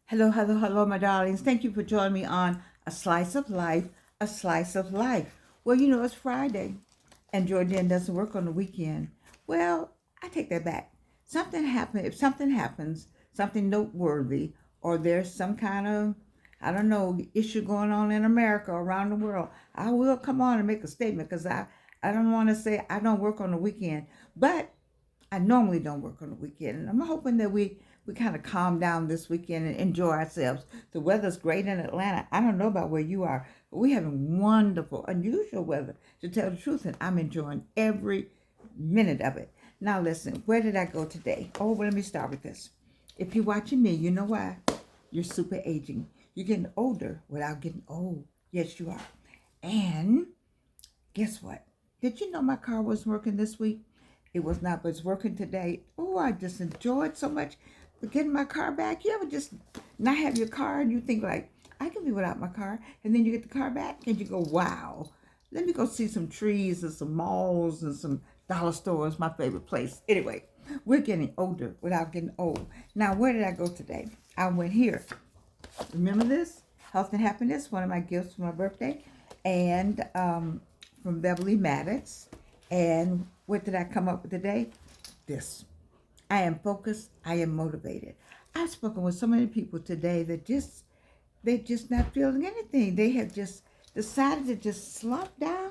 Hello, hello, hello, my darlings. Thank you for joining me on A Slice of Life, A Slice of Life. Well, it's Friday, and Jordan doesn't work on the weekend. Well, I take that back. If something happens, something noteworthy, or there's some kind of, I don't know, issue going on in America or around the world, I will come on and make a statement because I don't want to say I don't work on the weekend. But I normally don't work on the weekend, and I'm hoping that we kind of calm down this weekend and enjoy ourselves. The weather's great in Atlanta. I don't know about where you are, but we're having wonderful, unusual weather, to tell the truth, and I'm enjoying every minute of it. Now, listen, where did I go today? Oh, well, let me start with this. If you're watching me, you know why. You're super aging. You're getting older without getting old. Yes, you are. And guess what? Did you know my car was working this week? It was not, but it's working today. Oh, I just enjoyed so much getting my car back. You ever just not have your car and you think like, I can be without my car, and then you get the car back and you go, wow, let me go see some trees and some malls and some dollar stores, my favorite place. Anyway, we're getting older without getting old. Now, where did I go today? I went here. Remember this? Health and Happiness, one of my gifts for my birthday. And from Beverly Maddox. And what did I come up with today? This. I am focused. I am motivated. I've spoken with so many people today that they're just not feeling anything. They have just decided to just slump down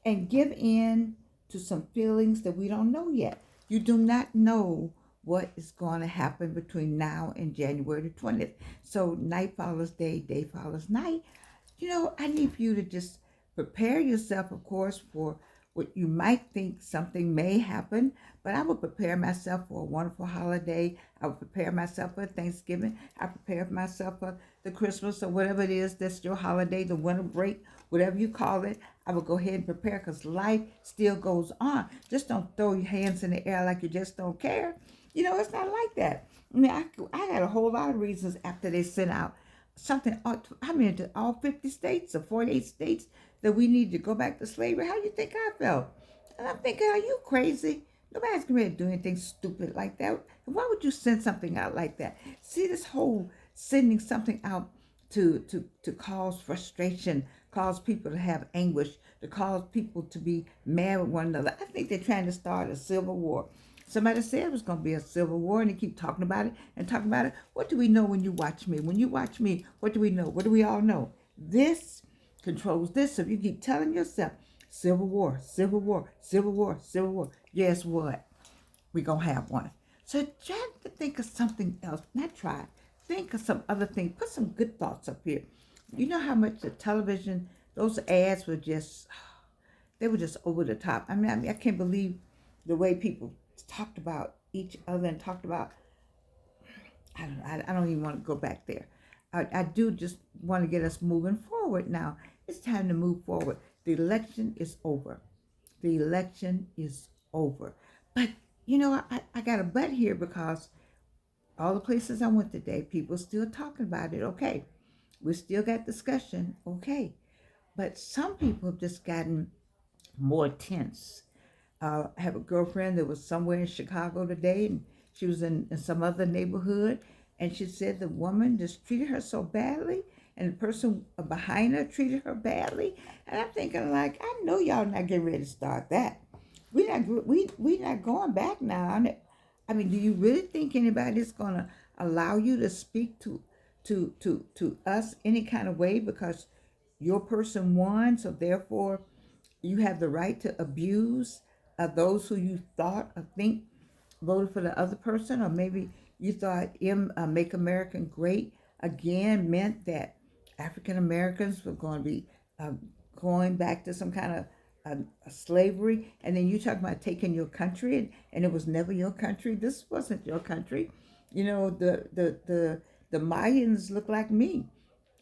and give in to some feelings that we don't know yet. You do not know what is going to happen between now and January the 20th. So night follows day, day follows night. I need for you to just prepare yourself, of course, for what you might think something may happen, but I would prepare myself for a wonderful holiday. I would prepare myself for Thanksgiving. I prepare myself for the Christmas or whatever it is that's your holiday, the winter break, whatever you call it. I would go ahead and prepare because life still goes on. Just don't throw your hands in the air like you just don't care. It's not like that. I got a whole lot of reasons after they sent out something, to all 50 states or 48 states that we need to go back to slavery. How you think I felt? And I'm thinking, are you crazy? Nobody's going to do anything stupid like that. Why would you send something out like that? See, this whole sending something out to cause frustration, cause people to have anguish, to cause people to be mad with one another. I think they're trying to start a civil war. Somebody said it was going to be a civil war, and they keep talking about it and talking about it. What do we know when you watch me? When you watch me, what do we know? What do we all know? This controls this. So if you keep telling yourself, civil war, civil war, civil war, civil war, guess what? We're going to have one. So try to think of something else. Not try. Think of some other thing. Put some good thoughts up here. You know how much the television, those ads were just, they were just over the top. I can't believe the way people talked about each other and talked about, I don't even want to go back there. I do just want to get us moving forward now. It's time to move forward. The election is over. The election is over. But, I got a but here because all the places I went today, people still talking about it. Okay. We still got discussion. Okay. But some people have just gotten more tense. I have a girlfriend that was somewhere in Chicago today, and she was in some other neighborhood, and she said the woman just treated her so badly, and the person behind her treated her badly. And I'm thinking, like, I know y'all not getting ready to start that. We not going back now. I mean, do you really think anybody's gonna allow you to speak to us any kind of way because your person won? So therefore, you have the right to abuse those who you thought or think voted for the other person, or maybe you thought Make America Great Again meant that African Americans were going to be uh, going back to some kind of slavery, and then you talk about taking your country, and it was never your country. This wasn't your country. The Mayans look like me.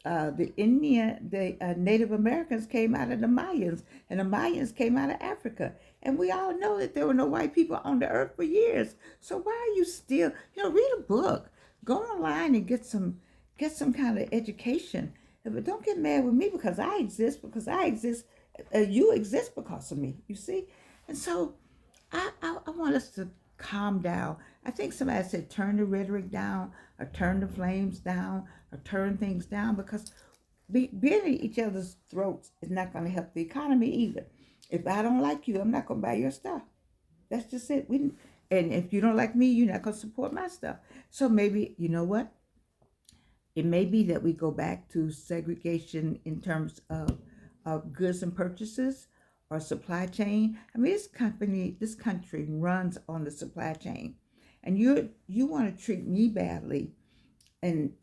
The Native Americans came out of the Mayans, and the Mayans came out of Africa. And we all know that there were no white people on the earth for years. So why are you still, read a book, go online and get some kind of education. But don't get mad with me because I exist. Because I exist, you exist because of me. You see, and so I want us to calm down. I think somebody said turn the rhetoric down or or turn the flames down or turn things down, because being at each other's throats is not going to help the economy either. If I don't like you, I'm not going to buy your stuff. That's just it. And if you don't like me, you're not going to support my stuff. So maybe, you know what? It may be that we go back to segregation in terms of goods and purchases or supply chain. I mean, this country runs on the supply chain. And you want to treat me badly and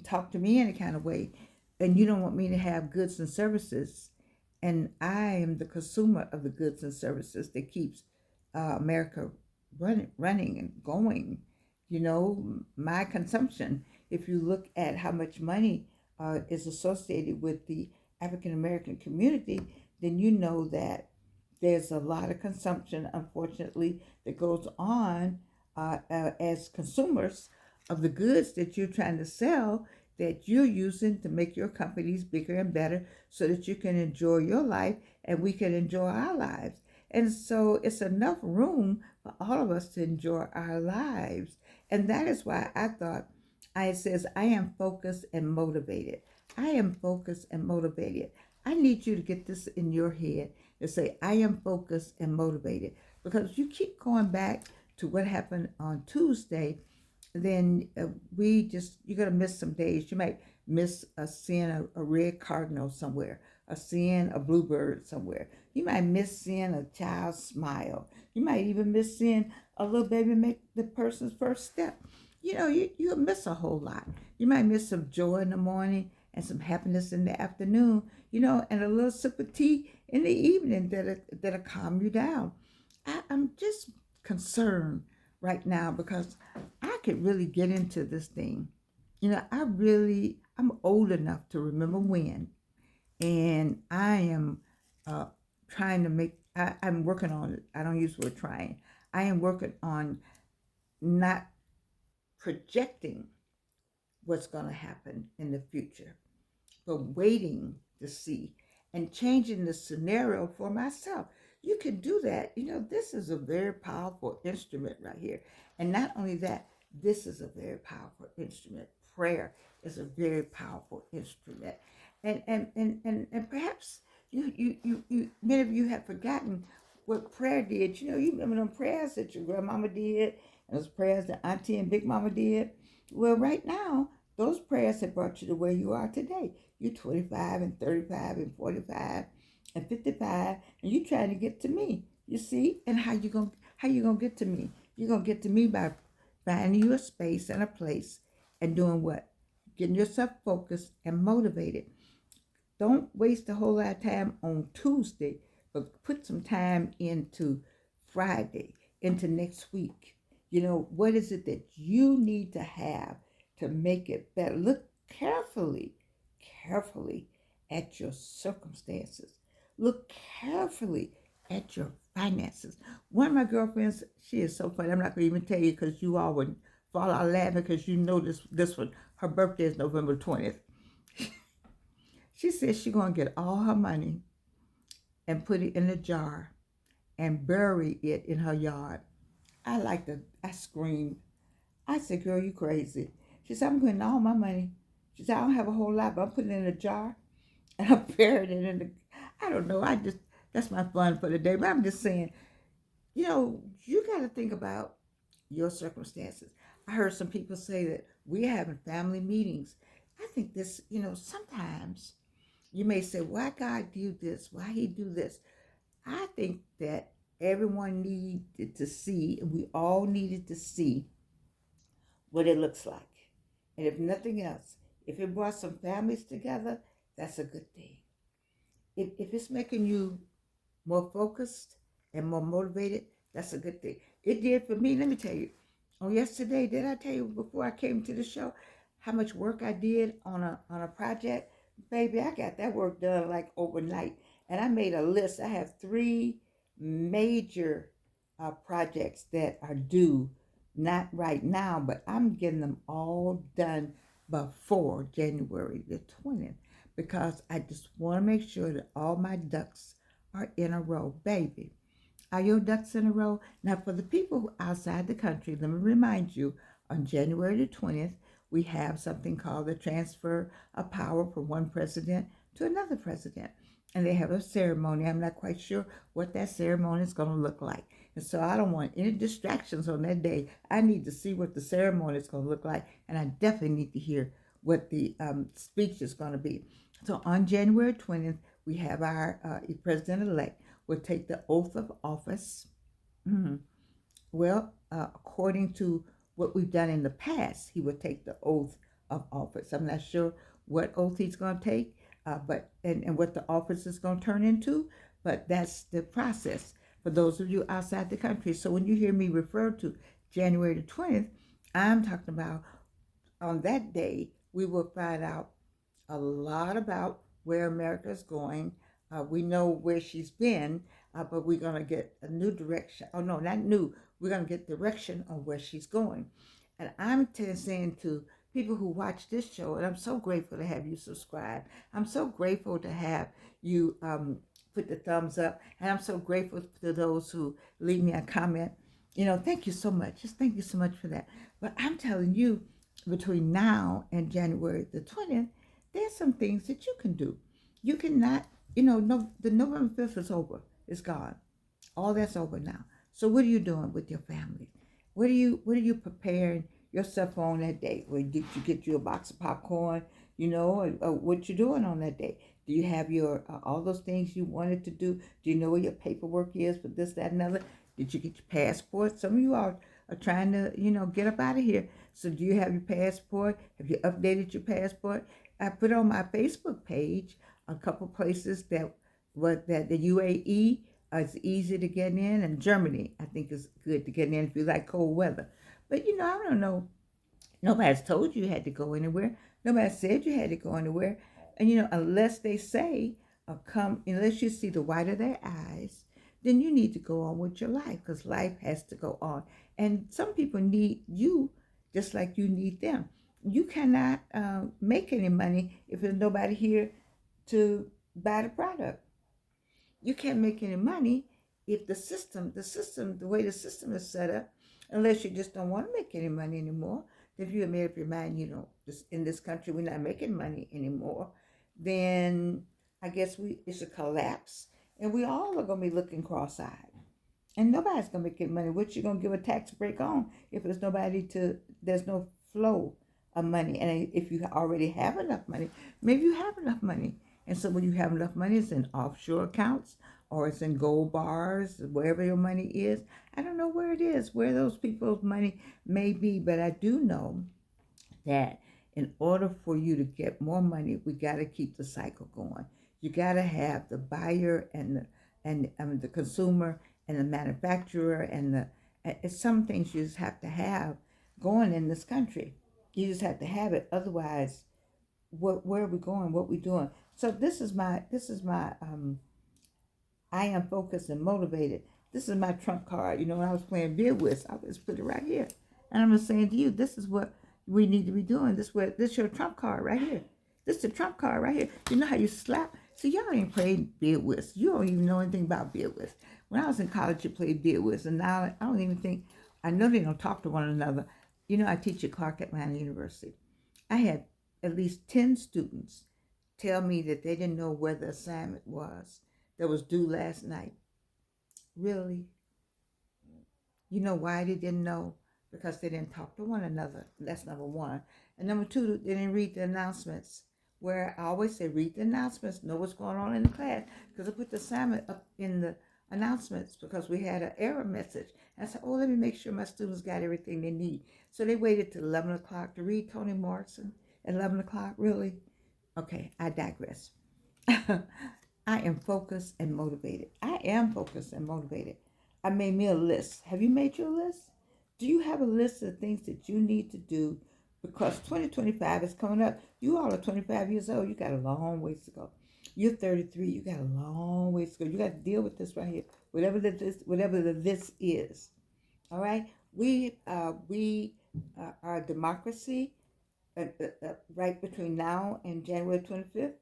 talk to me in a kind of way, and you don't want me to have goods and services, and I am the consumer of the goods and services that keeps America running and going. My consumption, if you look at how much money is associated with the African American community, then you know that there's a lot of consumption, unfortunately, that goes on as consumers of the goods that you're trying to sell, that you're using to make your companies bigger and better so that you can enjoy your life and we can enjoy our lives. And so it's enough room for all of us to enjoy our lives. And that is why I thought it says, I am focused and motivated. I am focused and motivated. I need you to get this in your head and say, I am focused and motivated. Because you keep going back to what happened on Tuesday, then you're going to miss some days. You might miss seeing a red cardinal somewhere, or seeing a bluebird somewhere. You might miss seeing a child smile. You might even miss seeing a little baby make the person's first step. You'll miss a whole lot. You might miss some joy in the morning and some happiness in the afternoon, and a little sip of tea in the evening that'll calm you down. I'm just concerned right now because I could really get into this thing. I'm old enough to remember when, and I am trying to I'm working on it. I don't use the word trying. I am working on not projecting what's going to happen in the future, but waiting to see and changing the scenario for myself. You can do that. This is a very powerful instrument right here. And not only that, this is a very powerful instrument. Prayer is a very powerful instrument. And perhaps you many of you have forgotten what prayer did. You remember them prayers that your grandmama did, and those prayers that Auntie and Big Mama did. Well, right now, those prayers have brought you to where you are today. You're 25 and 35 and 45 and 55, and you're trying to get to me. You see? And how you gonna get to me? You're gonna get to me by finding you a space and a place and doing what? Getting yourself focused and motivated. Don't waste a whole lot of time on Tuesday, but put some time into Friday, into next week. What is it that you need to have to make it better? Look carefully at your circumstances. Look carefully at your finances. One of my girlfriends, she is so funny. I'm not going to even tell you because you all would fall out laughing because you know this one. Her birthday is November 20th. She says she's going to get all her money and put it in a jar and bury it in her yard. I screamed. I said, girl, you crazy. She said, I'm putting all my money. She said, I don't have a whole lot, but I'm putting it in a jar and I'm burying it in the, I don't know. That's my fun for the day. But I'm just saying, you got to think about your circumstances. I heard some people say that we're having family meetings. I think this, sometimes you may say, why God do this? Why he do this? I think that everyone needed to see, and we all needed to see what it looks like. And if nothing else, if it brought some families together, that's a good thing. If it's making you more focused and more motivated, that's a good thing. It did for me. Let me tell you. On yesterday, did I tell you before I came to the show how much work I did on a project? Baby, I got that work done like overnight. And I made a list. I have 3 major projects that are due, not right now, but I'm getting them all done before January the 20th because I just want to make sure that all my ducks are in a row. Baby, are your ducks in a row? Now, for the people outside the country, let me remind you, On January the 20th, we have something called the transfer of power from one president to another president. And they have a ceremony. I'm not quite sure what that ceremony is going to look like. And so I don't want any distractions on that day. I need to see what the ceremony is going to look like. And I definitely need to hear what the speech is going to be. So on January 20th, we have our president-elect will take the oath of office. Mhm. Well, according to what we've done in the past, he would take the oath of office. I'm not sure what oath he's going to take, but and what the office is going to turn into, but that's the process for those of you outside the country. So when you hear me refer to January the 20th, I'm talking about on that day, we will find out a lot about where America is going. We know where she's been, but we're going to get a new direction. Oh, no, not new. We're going to get direction on where she's going. And I'm saying to people who watch this show, and I'm so grateful to have you subscribe. I'm so grateful to have you put the thumbs up. And I'm so grateful to those who leave me a comment. Thank you so much. Just thank you so much for that. But I'm telling you, between now and January the 20th, there's some things that you can do. You cannot, no, the November 5th is over. It's gone. All that's over now. So what are you doing with your family? What are you preparing yourself on that day? Where did you get you a box of popcorn? Or what you doing on that day? Do you have your all those things you wanted to do? Do you know where your paperwork is for this, that, and other? Did you get your passport? Some of you are trying to, get up out of here. So do you have your passport? Have you updated your passport? I put on my Facebook page a couple places that the UAE is easy to get in, and Germany I think is good to get in if you like cold weather. But I don't know. Nobody's told you had to go anywhere. Nobody said you had to go anywhere. And unless they say, unless you see the white of their eyes, then you need to go on with your life because life has to go on. And some people need you just like you need them. You cannot make any money if there's nobody here to buy the product. You can't make any money if the way the system is set up, unless you just don't want to make any money anymore. If you have made up your mind, in this country we're not making money anymore, then I guess it's a collapse, and we all are gonna be looking cross-eyed, and nobody's gonna make any money. What you gonna give a tax break on if there's no flow of money, and if you already have enough money, maybe you have enough money. And so when you have enough money, it's in offshore accounts or it's in gold bars, wherever your money is. I don't know where it is, where those people's money may be, but I do know that in order for you to get more money, we got to keep the cycle going. You got to have the buyer and the consumer and the manufacturer it's some things you just have to have going in this country. You just have to have it. Otherwise, where are we going? What we doing? So this is my I am focused and motivated. This is my trump card. When I was playing beer whist, I just put it right here. And I'm just saying to you, this is what we need to be doing. This your trump card right here. This is the trump card right here. You know how you slap? See, y'all ain't played beer whist. You don't even know anything about beer whist. When I was in college, you played beer whist. And now I don't even think, I know they don't talk to one another. I teach at Clark Atlanta University. I had at least 10 students tell me that they didn't know where the assignment was that was due last night. Really? You know why they didn't know? Because they didn't talk to one another. That's number one. And number two, they didn't read the announcements. Where I always say, read the announcements, know what's going on in the class. Because I put the assignment up in the announcements because we had an error message. And I said, let me make sure my students got everything they need. So they waited till 11 o'clock to read Toni Morrison. At 11 o'clock, really? Okay, I digress. I am focused and motivated. I am focused and motivated. I made me a list. Have you made your list? Do you have a list of things that you need to do? Because 2025 is coming up. You all are 25 years old. You got a long ways to go. You're 33. You got a long ways to go. You got to deal with this right here. Whatever this is. All right? We are a democracy right between now and January 25th.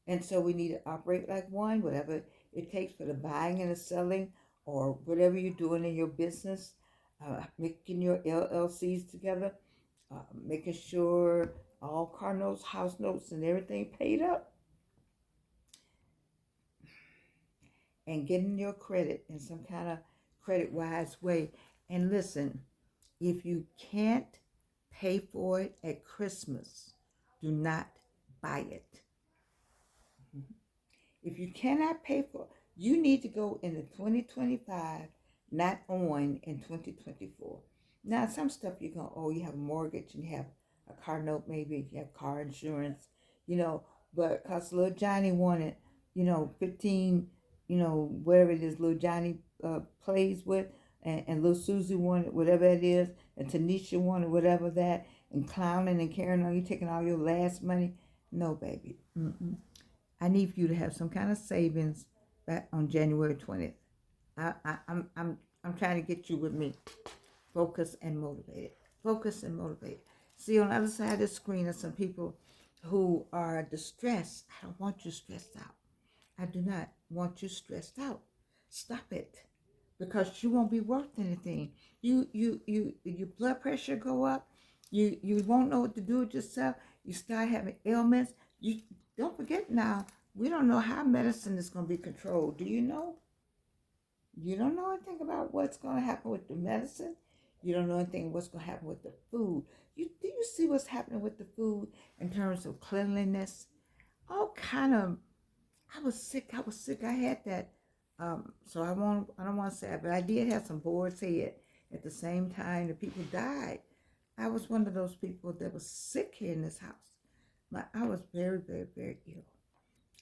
And so we need to operate like one, whatever it takes for the buying and the selling or whatever you're doing in your business, making your LLCs together. making sure all car notes, house notes, and everything paid up, and getting your credit in some kind of credit wise way. And listen, if you can't pay for it at Christmas, do not buy it. If you cannot pay for it, you need to go into 2025, not on in 2024. Now, some stuff you're going to owe, you have a mortgage and you have a car note, maybe you have car insurance, you know, but because little Johnny wanted, 15, whatever it is little Johnny plays with, and little Susie wanted whatever it is, and Tanisha wanted whatever that, and clowning and carrying on, you taking all your last money. No, baby. Mm-mm. I need for you to have some kind of savings back on January 20th. I'm trying to get you with me. Focus and motivated. Focus and motivated. See, on the other side of the screen are some people who are distressed. I don't want you stressed out. I do not want you stressed out. Stop it. Because you won't be worth anything. Your blood pressure go up. You won't know what to do with yourself. You start having ailments. You don't forget now, we don't know how medicine is going to be controlled. Do you know? You don't know anything about what's going to happen with the medicine. You don't know anything what's going to happen with the food. Do you see what's happening with the food in terms of cleanliness? All kind of. I was sick. I had that. So I don't want to say it, but I did have some boar's head at the same time the people died. I was one of those people that was sick here in this house. I was very, very, very ill,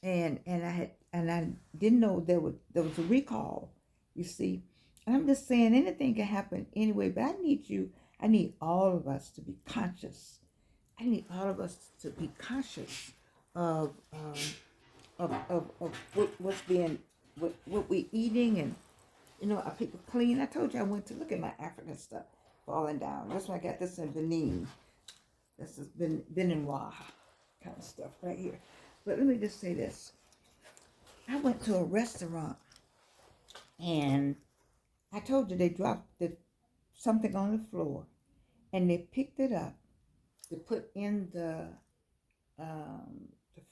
and I didn't know there was a recall. You see, and I'm just saying anything can happen anyway. But I need all of us to be conscious. I need all of us to be conscious of what's being what we're eating, and are people clean? I told you I went to look at my African stuff falling down. That's why I got this in Benin. This has been Beninois kind of stuff right here. But let me just say this. I went to a restaurant and I told you they dropped something on the floor and they picked it up to put in to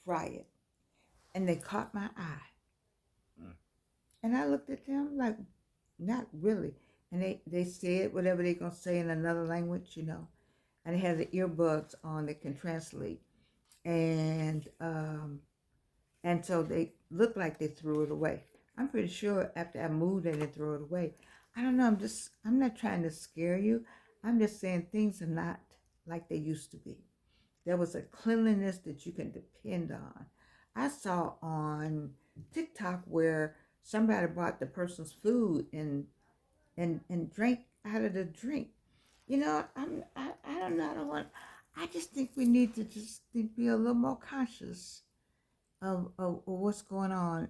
fry it, and they caught my eye. And I looked at them like, not really. And they said whatever they're going to say in another language, And they had the earbuds on that can translate. And so they looked like they threw it away. I'm pretty sure after I moved, they didn't throw it away. I don't know. I'm not trying to scare you. I'm just saying things are not like they used to be. There was a cleanliness that you can depend on. I saw on TikTok where somebody brought the person's food and drank out of the drink. I don't know. I just think we need to just be a little more conscious of what's going on.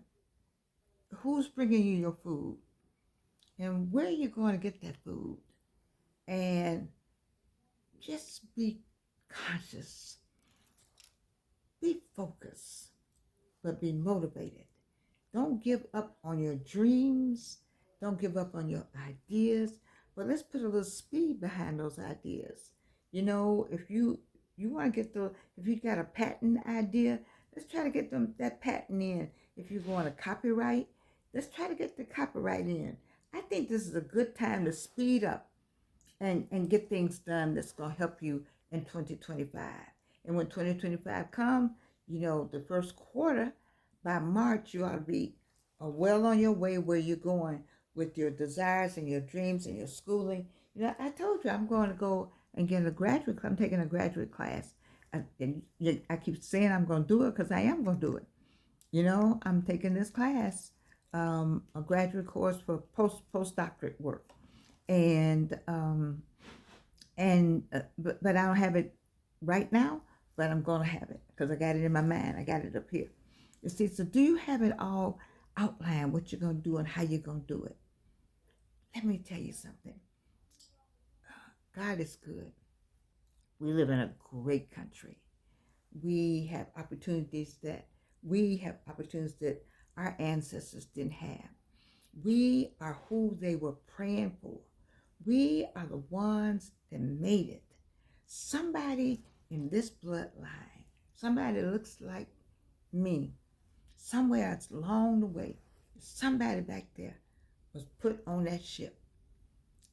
Who's bringing you your food? And where are you going to get that food? And just be conscious. Be focused, but be motivated. Don't give up on your dreams. Don't give up on your ideas. But let's put a little speed behind those ideas. If you want to if you got a patent idea, let's try to get that patent in. If you want to copyright, let's try to get the copyright in. I think this is a good time to speed up and get things done that's going to help you in 2025. And when 2025 comes, the first quarter, by March, you ought to be well on your way where you're going with your desires and your dreams and your schooling. I told you I'm going to go and get a graduate. I'm taking a graduate class. And I keep saying I'm going to do it because I am going to do it. I'm taking this class, a graduate course for postdoctorate work. And but I don't have it right now, but I'm going to have it because I got it in my mind. I got it up here. You see, so do you have it all outlined, what you're going to do and how you're going to do it? Let me tell you something. God is good. We live in a great country. We have opportunities that our ancestors didn't have. We are who they were praying for. We are the ones that made it. Somebody in this bloodline, somebody that looks like me, somewhere along the way, somebody back there was put on that ship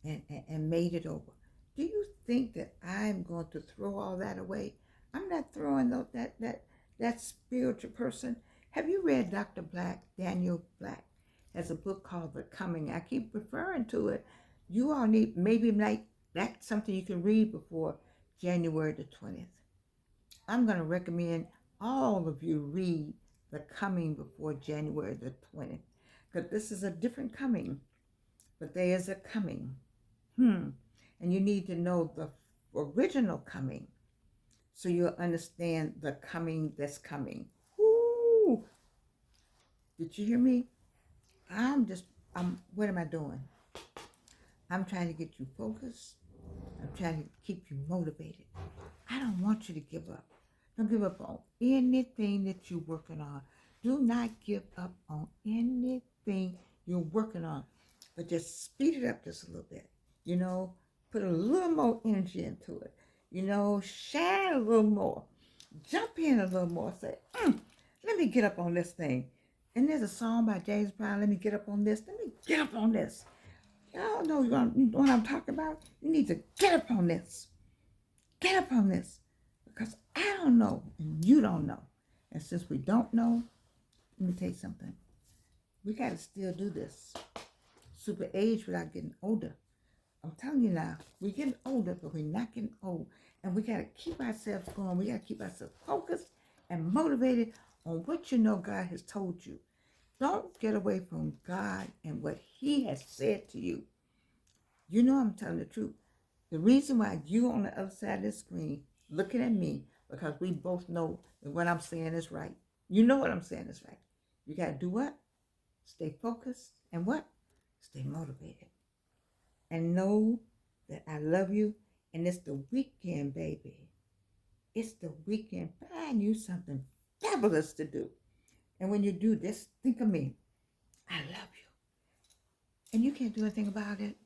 and made it over. Do you think that I'm going to throw all that away? I'm not throwing that spiritual person. Have you read Dr. Black? Daniel Black has a book called The Coming. I keep referring to it. You all need maybe like that's something you can read before January the 20th. I'm going to recommend all of you read The Coming before January the 20th, because this is a different coming, but there is a coming. And you need to know the original coming so you'll understand the coming that's coming. Woo! Did you hear me? What am I doing? I'm trying to get you focused. I'm trying to keep you motivated. I don't want you to give up. Don't give up on anything that you're working on. Do not give up on anything you're working on, but just speed it up just a little bit. Put a little more energy into it. Shine a little more. Jump in a little more. Say, let me get up on this thing. And there's a song by James Brown, let me get up on this. Let me get up on this. Y'all know what I'm talking about? You need to get up on this. Get up on this. Because I don't know and you don't know. And since we don't know, let me tell you something. We got to still do this. Super age without getting older. I'm telling you now, we're getting older, but we're not getting old. And we got to keep ourselves going. We got to keep ourselves focused and motivated on what God has told you. Don't get away from God and what He has said to you. I'm telling the truth. The reason why you on the other side of the screen looking at me, because we both know that what I'm saying is right. You know what I'm saying is right. You got to do what? Stay focused and what? Stay motivated. And know that I love you. And it's the weekend, baby. It's the weekend. Find you something fabulous to do. And when you do this, think of me. I love you. And you can't do anything about it.